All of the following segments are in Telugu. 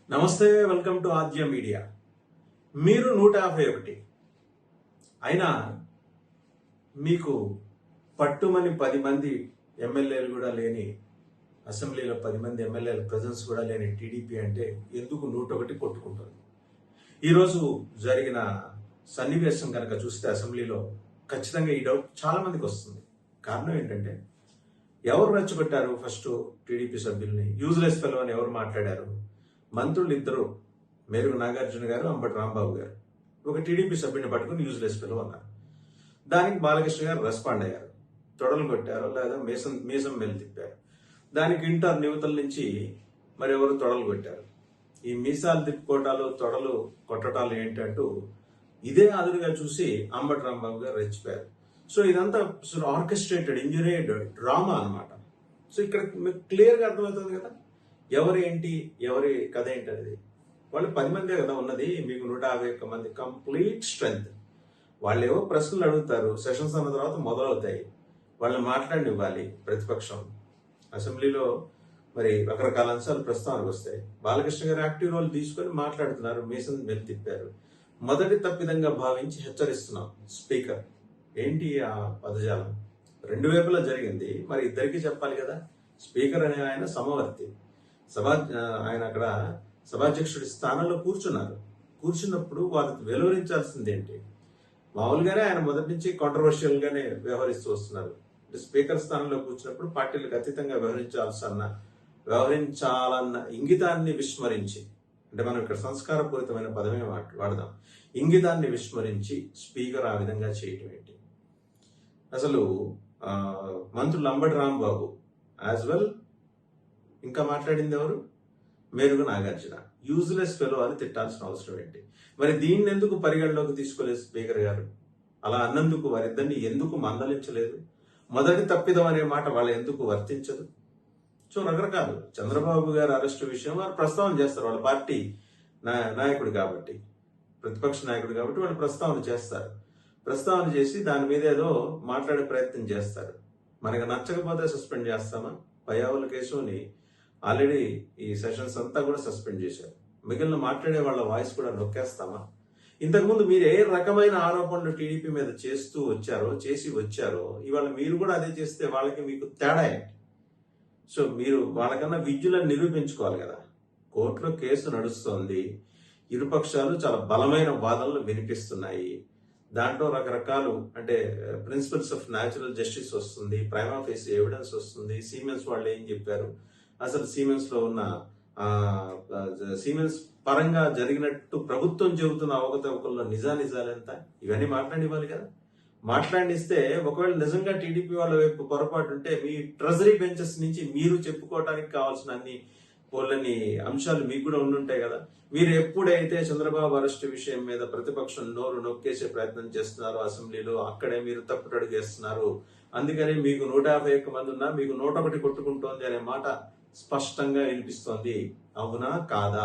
నమస్తే, వెల్కమ్ టు ఆద్య మీడియా. మీరు 151 అయినా మీకు పట్టుమని 10 మంది ఎమ్మెల్యేలు కూడా లేని, అసెంబ్లీలో 10 మంది ఎమ్మెల్యేల ప్రజెన్స్ కూడా లేని టీడీపీ అంటే ఎందుకు 101 కొట్టుకుంటుంది? ఈరోజు జరిగిన సన్నివేశం కనుక చూస్తే అసెంబ్లీలో ఖచ్చితంగా ఈ డౌట్ చాలా మందికి వస్తుంది. కారణం ఏంటంటే, ఎవరు రెచ్చగొట్టారు? ఫస్ట్ టీడీపీ సభ్యుల్ని యూజ్లెస్ ఫెలో అని ఎవరు మాట్లాడారు? మంత్రులు ఇద్దరు, మేరుగు నాగార్జున గారు, అంబటి రాంబాబు గారు, ఒక టీడీపీ సభ్యుని పట్టుకుని యూజ్లెస్ ఫెలో అన్నారు. దానికి బాలకృష్ణ గారు రెస్పాండ్ అయ్యారు. తొడలు కొట్టారు, లేదా మీసం మెల్లి తిప్పారు. దానికి ఇంటర్ యువతల నుంచి మరి ఎవరు తొడలు కొట్టారు. ఈ మీసాలు తిప్పుకోవటాలు, తొడలు కొట్టటాలు ఏంటంటూ ఇదే అదురుగా చూసి అంబటి రాంబాబు గారు రెచ్చిపోయారు. సో ఇదంతా ఆర్కెస్ట్రేటెడ్ ఇంజనీర్డ్ డ్రామా అనమాట. సో ఇక్కడ మీకు క్లియర్గా అర్థమవుతుంది కదా ఎవరేంటి, ఎవరి కథ ఏంటి అనేది. వాళ్ళు 10 మందే కదా ఉన్నది, మీకు 151 మంది కంప్లీట్ స్ట్రెంగ్త్. వాళ్ళు ఏవో ప్రశ్నలు అడుగుతారు, సెషన్స్ అన్న తర్వాత మొదలవుతాయి. వాళ్ళని మాట్లాడనివ్వాలి ప్రతిపక్షం. అసెంబ్లీలో మరి రకరకాల అంశాలు ప్రస్తావనకు వస్తాయి. బాలకృష్ణ గారు యాక్టివ్ రోల్ తీసుకొని మాట్లాడుతున్నారు, మీసం మెల్లి తిప్పారు. మొదటి తప్పిదంగా భావించి హెచ్చరిస్తున్నాం స్పీకర్. ఏంటి ఆ పదజాలం? రెండు వైపులా జరిగింది, మరి ఇద్దరికీ చెప్పాలి కదా. స్పీకర్ అనే ఆయన సమవర్తి, ఆయన అక్కడ సభాధ్యక్షుడి స్థానంలో కూర్చున్నప్పుడు వారికి వెలువరించాల్సింది ఏంటి? మామూలుగానే ఆయన మొదటి నుంచి కాంట్రవర్షియల్ గానే వ్యవహరిస్తూ వస్తున్నారు. స్పీకర్ స్థానంలో కూర్చున్నప్పుడు పార్టీలకు అతీతంగా వ్యవహరించాలన్న ఇంగితాన్ని విస్మరించి, అంటే మనం ఇక్కడ సంస్కారపూరితమైన పదమే వాడదాం, ఇంగితాన్ని విస్మరించి స్పీకర్ ఆ విధంగా చేయటం ఏంటి? అసలు మంత్రులు అంబటి రాంబాబు యాజ్ వెల్, ఇంకా మాట్లాడింది ఎవరు? మేరుగు నాగార్జున. యూజ్లెస్ ఫెలో అని తిట్టాల్సిన అవసరం ఏంటి? మరి దీన్ని ఎందుకు పరిగణలోకి తీసుకోలేదు స్పీకర్ గారు? అలా అన్నందుకు వారిద్దరిని ఎందుకు మందలించలేదు? మొదటి తప్పిదం అనే మాట వాళ్ళ ఎందుకు వర్తించదు? సో రకరకాలు. చంద్రబాబు గారి అరెస్టు విషయం వారు ప్రస్తావన చేస్తారు. వాళ్ళ పార్టీ నాయకుడు కాబట్టి, ప్రతిపక్ష నాయకుడు కాబట్టి వాళ్ళు ప్రస్తావన చేసి దాని మీద ఏదో మాట్లాడే ప్రయత్నం చేస్తారు. మనకు నచ్చకపోతే సస్పెండ్ చేస్తామా? పయ్యావుల కేసుని ఆల్రెడీ ఈ సెషన్స్ అంతా కూడా సస్పెండ్ చేశారు. మిగిలిన మాట్లాడే వాళ్ళ వాయిస్ కూడా నొక్కేస్తామా? ఇంతకుముందు మీరు ఏ రకమైన ఆరోపణలు టీడీపీ మీద చేసి వచ్చారో ఇవాళ మీరు కూడా అదే చేస్తే వాళ్ళకి మీకు తేడా ఏంటి? సో మీరు వాళ్ళకన్నా విద్యులను నిరూపించుకోవాలి కదా. కోర్టులో కేసు నడుస్తోంది, ఇరుపక్షాలు చాలా బలమైన వాదనలు వినిపిస్తున్నాయి. దాంట్లో రకరకాలు, అంటే ప్రిన్సిపల్స్ ఆఫ్ న్యాచురల్ జస్టిస్ వస్తుంది, ప్రైమా ఫేసి ఎవిడెన్స్ వస్తుంది, సీమెన్స్ వాళ్ళు ఏం చెప్పారు, అసలు సీమెన్స్ లో ఉన్న సీమెన్స్ పరంగా జరిగినట్టు ప్రభుత్వం చెబుతున్న అవకతవకల్లో నిజాలెంత, ఇవన్నీ మాట్లాడివ్వాలి కదా. మాట్లాడిస్తే ఒకవేళ నిజంగా టీడీపీ వాళ్ళ వైపు పొరపాటు ఉంటే మీ ట్రెజరీ బెంచెస్ నుంచి మీరు చెప్పుకోవడానికి కావాల్సిన అన్ని పోలని అంశాలు మీకు కూడా ఉండుంటాయి కదా. మీరు ఎప్పుడైతే చంద్రబాబు అరెస్టు విషయం మీద ప్రతిపక్షం నోరు నొక్కేసే ప్రయత్నం చేస్తున్నారో అసెంబ్లీలో, అక్కడే మీరు తప్పుటడుగు చేస్తున్నారు. అందుకని మీకు 151 మంది ఉన్నా మీకు 101 కొట్టుకుంటోంది అనే మాట స్పష్టంగా వినిపిస్తోంది. అవునా కాదా?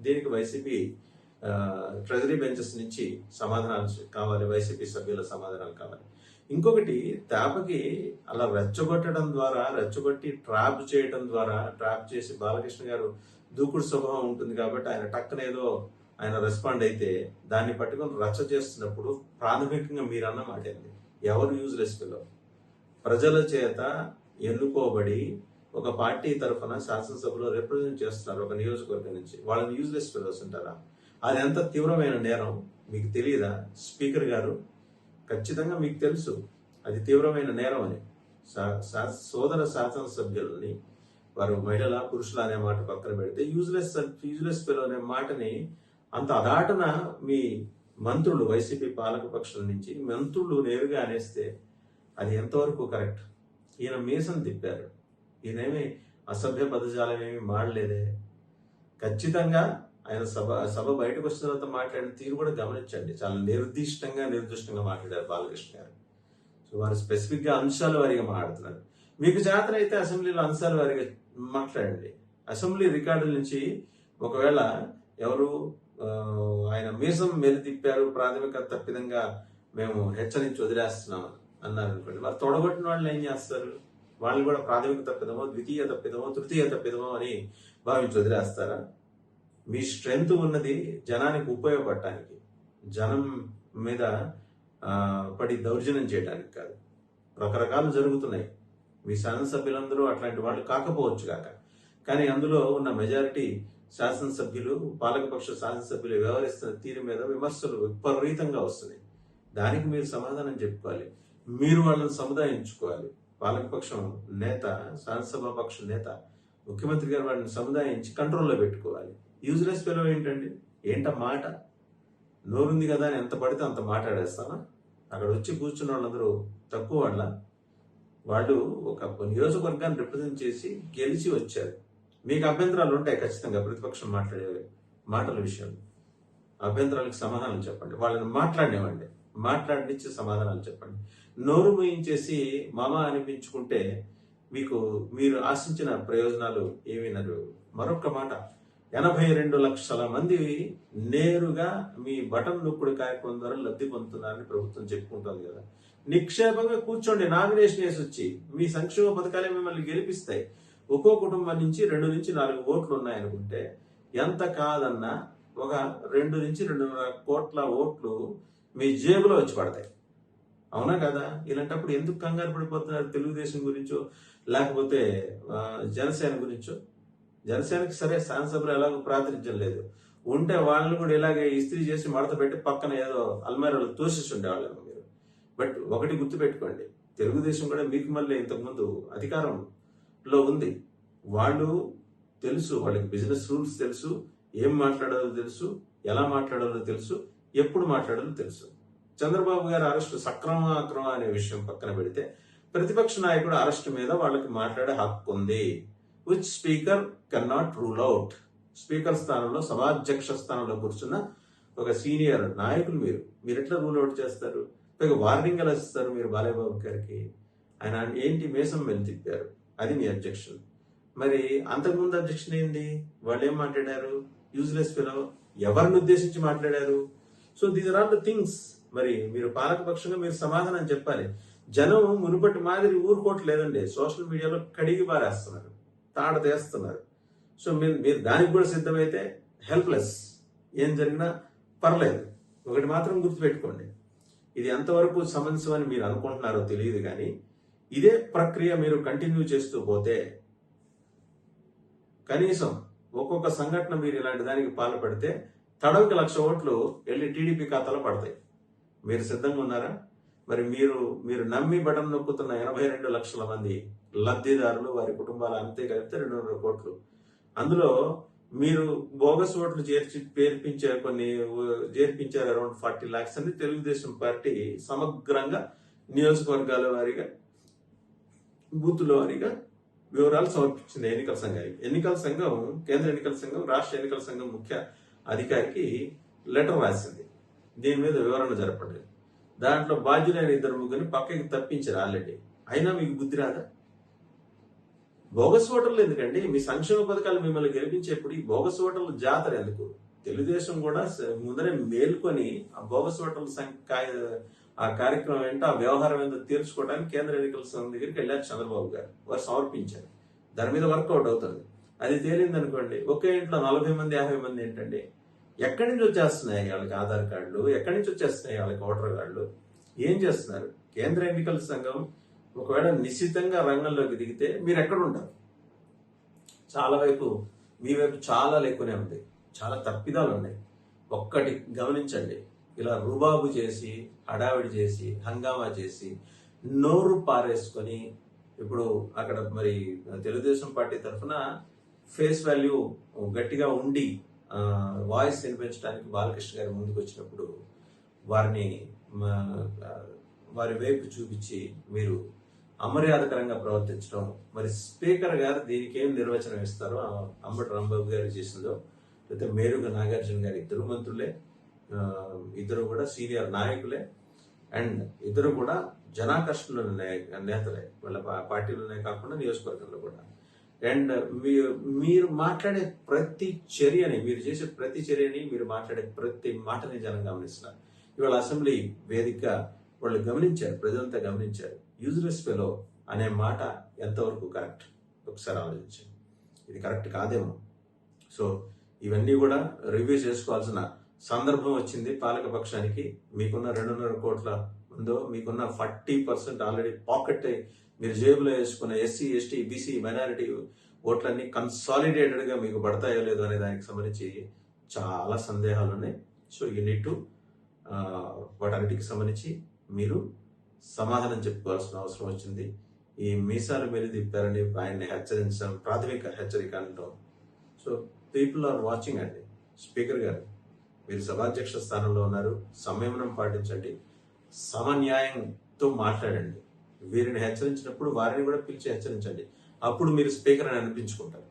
దీనికి వైసీపీ ట్రెజరీ బెంచెస్ నుంచి సమాధానాలు కావాలి, వైసీపీ సభ్యుల సమాధానాలు కావాలి. ఇంకొకటి, తేపకి అలా రెచ్చగొట్టి ట్రాప్ చేయడం ద్వారా, ట్రాప్ చేసి బాలకృష్ణ గారు దూకుడు స్వభావం ఉంటుంది కాబట్టి ఆయన టక్కనేదో ఆయన రెస్పాండ్ అయితే దాన్ని పట్టుకొని రచ్చ చేస్తున్నప్పుడు ప్రాథమికంగా మీరు అన్న మాట ఏంది? ఎవరు యూజ్లెస్ ఫెలో? ప్రజల చేత ఎన్నుకోబడి ఒక పార్టీ తరఫున శాసనసభలో రిప్రజెంట్ చేస్తున్నారు ఒక నియోజకవర్గం నుంచి, వాళ్ళని యూజ్లెస్ ఫెలోస్ అంటారా? అది ఎంత తీవ్రమైన నేరం మీకు తెలియదా స్పీకర్ గారు? ఖచ్చితంగా మీకు తెలుసు అది తీవ్రమైన నేరం అని. సోదర శాసనసభ్యులని, వారు మహిళల పురుషుల అనే మాట పక్కన పెడితే యూజ్లెస్ ఫెలో అనే మాటని అంత అదాటన మీ మంత్రులు, వైసీపీ పాలక పక్షుల నుంచి మంత్రులు నేరుగా అనేస్తే అది ఎంతవరకు కరెక్ట్? ఈయన మీసం తిప్పారు, ఈయనేమి అసభ్య పదజాలం ఏమి మాడలేదే. ఖచ్చితంగా ఆయన సభ బయటకు వచ్చిన తర్వాత మాట్లాడిన తీరు కూడా గమనించండి. చాలా నిర్దిష్టంగా మాట్లాడారు బాలకృష్ణ గారు. సో వారు స్పెసిఫిక్ గా అంశాల వారిగా మాట్లాడుతున్నారు. మీకు చేతనైతే అసెంబ్లీలో అంశాల వారిగా మాట్లాడండి. అసెంబ్లీ రికార్డుల నుంచి ఒకవేళ ఎవరు ఆయన మీసం మెలి తిప్పారు, ప్రాథమిక తప్పిదంగా మేము హెచ్చరించి వదిలేస్తున్నాం అన్నారు అనుకోండి, వారు తొడగొట్టిన వాళ్ళు ఏం చేస్తారు? వాళ్ళు కూడా ప్రాథమిక తప్పిదమో, ద్వితీయ తప్పిదమో, తృతీయ తప్పిదమో అని భావించి వదిలేస్తారా? మీ స్ట్రెంగ్త్ ఉన్నది జనానికి ఉపయోగపడటానికి, జనం మీద పడి దౌర్జన్యం చేయడానికి కాదు. రకరకాలు జరుగుతున్నాయి. మీ శాసనసభ్యులందరూ అట్లాంటి వాళ్ళు కాకపోవచ్చు కాక, కానీ అందులో ఉన్న మెజారిటీ శాసనసభ్యులు, పాలకపక్ష శాసనసభ్యులు వ్యవహరిస్తున్న తీరు మీద విమర్శలు విపరీతంగా వస్తున్నాయి. దానికి మీరు సమాధానం చెప్పుకోవాలి. మీరు వాళ్ళని సముదాయించుకోవాలి. పాలకపక్షం నేత, శాసనసభ పక్ష నేత, ముఖ్యమంత్రి గారు వాళ్ళని సముదాయించి కంట్రోల్లో పెట్టుకోవాలి. యూజ్లెస్ ఫెలో ఏంట మాట? నోరుంది కదా అని ఎంత పడితే అంత మాట్లాడేస్తానా? అక్కడ వచ్చి కూర్చున్న వాళ్ళందరూ తక్కువ వాళ్ళు ఒక నియోజకవర్గాన్ని రిప్రజెంట్ చేసి గెలిచి వచ్చారు. మీకు అభ్యంతరాలు ఉంటాయి ఖచ్చితంగా ప్రతిపక్షం మాట్లాడే మాటల విషయంలో. అభ్యంతరాలకు సమాధానం చెప్పండి, వాళ్ళని మాట్లాడినివ్వండి, మాట్లాడినిచ్చి సమాధానాలు చెప్పండి. నోరు మూయించేసి మామ అనిపించుకుంటే మీరు ఆశించిన ప్రయోజనాలు ఏమీ నడవు. మరొక మాట, 82 లక్షల మంది నేరుగా మీ బటన్ నొక్కుడు కార్యక్రమం ద్వారా లబ్ధి పొందుతున్నారని ప్రభుత్వం చెప్పుకుంటుంది కదా. నిక్షేపంగా కూర్చోండి, నామినేషన్ వేసి వచ్చి మీ సంక్షేమ పథకాలే మిమ్మల్ని గెలిపిస్తాయి. ఒక్కో కుటుంబం నుంచి 2 నుంచి 4 ఓట్లు ఉన్నాయనుకుంటే ఎంత కాదన్నా ఒక 2 నుంచి 2.5 కోట్ల ఓట్లు మీ జేబులో వచ్చి పడతాయి. అవునా కదా? ఇలాంటప్పుడు ఎందుకు కంగారు పడిపోతున్నారు? తెలుగుదేశం గురించో లేకపోతే జనసేన గురించో. జనసేనకి సరే శాసనసభలో ఎలాగో ప్రాతినిధ్యం లేదు, ఉంటే వాళ్ళని కూడా ఇలాగే ఇస్త్రీ చేసి మడత పెట్టి పక్కన ఏదో అల్మారాలు తోసేసి ఉండేవాళ్ళేమో మీరు. బట్ ఒకటి గుర్తుపెట్టుకోండి, తెలుగుదేశం కూడా మీకు మళ్ళీ ఇంతకుముందు అధికారంలో ఉంది. వాళ్ళు తెలుసు, వాళ్ళకి బిజినెస్ రూల్స్ తెలుసు, ఏం మాట్లాడాలో తెలుసు, ఎలా మాట్లాడాలో తెలుసు, ఎప్పుడు మాట్లాడాలో తెలుసు. చంద్రబాబు గారి అరెస్టు సక్రమ అక్రమ అనే విషయం పక్కన పెడితే ప్రతిపక్ష నాయకుడు అరెస్టు మీద వాళ్ళకి మాట్లాడే హక్కు ఉంది. Which speaker can not rule out. Speaker స్థానంలో, సభాధ్యక్ష స్థానంలో కూర్చున్న ఒక సీనియర్ నాయకులు మీరు ఎట్లా రూల్ అవుట్ చేస్తారు? పైగా వార్నింగ్ ఎలా ఇస్తారు మీరు బాలయ్యబాబు గారికి? ఆయన ఏంటి మేసం వెళ్ళి తిప్పారు, అది మీ అబ్జెక్షన్. మరి అంతకుముందు అబ్జెక్షన్ ఏంటి? వాళ్ళు ఏం మాట్లాడారు? యూజ్లెస్ ఫెలో ఎవరిని ఉద్దేశించి మాట్లాడారు? So these are all the things. మరి మీరు పాలకపక్షంగా మీరు సమాధానం చెప్పాలి. జనం మునుపటి మాదిరి ఊరుకోవట్లేదండి. సోషల్ మీడియాలో కడిగి పారేస్తున్నారు, తాడ తీస్తున్నారు. సో మీరు దానికి కూడా సిద్ధమైతే హెల్ప్లెస్. ఏం జరిగినా పర్లేదు. ఒకటి మాత్రం గుర్తుపెట్టుకోండి, ఇది ఎంతవరకు సమంజసం అని మీరు అనుకుంటున్నారో తెలియదు, కానీ ఇదే ప్రక్రియ మీరు కంటిన్యూ చేస్తూ పోతే కనీసం ఒక్కొక్క సంఘటన మీరు ఇలాంటి దానికి పాల్పడితే తడవకి 1,00,000 ఓట్లు వెళ్ళి టీడీపీ ఖాతాలో పడతాయి. మీరు సిద్ధంగా ఉన్నారా? మరి మీరు నమ్మి బటన్ నొక్కుతున్న 82 లక్షల మంది లబ్ధిదారులు, వారి కుటుంబాలు అంతే కలిపితే 200 కోట్లు. అందులో మీరు బోగస్ ఓట్లు చేర్పించారు అరౌండ్ 40 lakhs అని తెలుగుదేశం పార్టీ సమగ్రంగా నియోజకవర్గాల వారీగా, బూతుల వారీగా వివరాలు సమర్పించింది ఎన్నికల సంఘానికి. ఎన్నికల సంఘం, కేంద్ర ఎన్నికల సంఘం, రాష్ట్ర ఎన్నికల సంఘం ముఖ్య అధికారికి లెటర్ రాసింది. దీని మీద వివరణ జరపండి. దాంట్లో బాధ్యులైన 2-3 పక్కకి తప్పించారు ఆల్రెడీ. అయినా మీకు బుద్ధి రాదా? బోగస్ ఓటర్లు ఎందుకండి? మీ సంక్షేమ పథకాలు మిమ్మల్ని గెలిపించేప్పుడు ఈ బోగస్ ఓటర్లు జాతర ఎందుకు? తెలుగుదేశం కూడా ముందరే మేల్కొని ఆ బోగస్ ఓటర్ల ఆ కార్యక్రమం ఏంటో, ఆ వ్యవహారం ఏంటో తీర్చుకోవడానికి కేంద్ర ఎన్నికల సంఘం దగ్గరికి వెళ్ళారు చంద్రబాబు గారు. వారు సమర్పించారు. దాని మీద వర్కౌట్ అవుతుంది. అది తేలింది అనుకోండి, ఒకే ఇంట్లో 40 మంది 50 మంది ఏంటండి? ఎక్కడి నుంచి వచ్చేస్తున్నాయి వాళ్ళకి ఆధార్ కార్డులు? ఎక్కడి నుంచి వచ్చేస్తున్నాయి వాళ్ళకి ఓటర్ కార్డులు? ఏం చేస్తున్నారు? కేంద్ర ఎన్నికల సంఘం ఒకవేళ నిశ్చితంగా రంగంలోకి దిగితే మీరు ఎక్కడ ఉంటారు? మీ వైపు చాలా లేకునే ఉంది, చాలా తప్పిదాలు ఉన్నాయి. ఒక్కటి గమనించండి, ఇలా రుబాబు చేసి, హడావిడి చేసి, హంగామా చేసి, నోరు పారేసుకొని, ఇప్పుడు అక్కడ మరి తెలుగుదేశం పార్టీ తరఫున ఫేస్ వాల్యూ గట్టిగా ఉండి వాయిస్ వినిపించడానికి బాలకృష్ణ గారు ముందుకు వచ్చినప్పుడు వారి వైపు చూపించి మీరు అమర్యాదకరంగా ప్రవర్తించడం, మరి స్పీకర్ గారు దీనికి ఏం నిర్వచనం ఇస్తారో అంబటి రాంబాబు గారు చేసిందో, లేకపోతే మేరుగ నాగార్జున గారు, ఇద్దరు మంత్రులే, ఇద్దరు కూడా సీనియర్ నాయకులే, అండ్ ఇద్దరు కూడా జనాకర్షణ నేతలే, వాళ్ళ పార్టీలోనే కాకుండా నియోజకవర్గంలో కూడా. అండ్ మీరు మాట్లాడే ప్రతి చర్యని, మీరు చేసే ప్రతి చర్యని, మీరు మాట్లాడే ప్రతి మాటని జనం గమనిస్తున్నారు. ఇవాళ అసెంబ్లీ వేదిక వాళ్ళు గమనించారు, ప్రజలంతా గమనించారు. యూజ్లెస్ ఫెలో అనే మాట ఎంతవరకు కరెక్ట్? ఒకసారి ఆలోచించండి. ఇది కరెక్ట్ కాదేమో. సో ఇవన్నీ కూడా రివ్యూ చేసుకోవాల్సిన సందర్భం వచ్చింది పాలకపక్షానికి. మీకున్న 2.5 కోట్ల ఉందో మీకున్న 40% ఆల్రెడీ పాకెట్ మీరు జేబులో వేసుకున్న ఎస్సీ ఎస్టీ బీసీ మైనారిటీ ఓట్లన్నీ కన్సాలిడేటెడ్ గా మీకు పడతాయో లేదో అనే దానికి సంబంధించి చాలా సందేహాలు ఉన్నాయి. సో యూ నీడ్ టు వాటన్నిటికి సంబంధించి మీరు సమాధానం చెప్పుకోవాల్సిన అవసరం వచ్చింది. ఈ మీసాలు మీరు తిప్పారని ఆయన్ని హెచ్చరించడం ప్రాథమిక హెచ్చరిక అంటాం. సో పీపుల్ ఆర్ వాచింగ్ అండి. స్పీకర్ గారు, మీరు సభాధ్యక్ష స్థానంలో ఉన్నారు, సంయమనం పాటించండి, సమన్యాయంతో మాట్లాడండి. వీరిని హెచ్చరించినప్పుడు వారిని కూడా పిలిచి హెచ్చరించండి. అప్పుడు మీరు స్పీకర్ అని అనిపించుకుంటారు.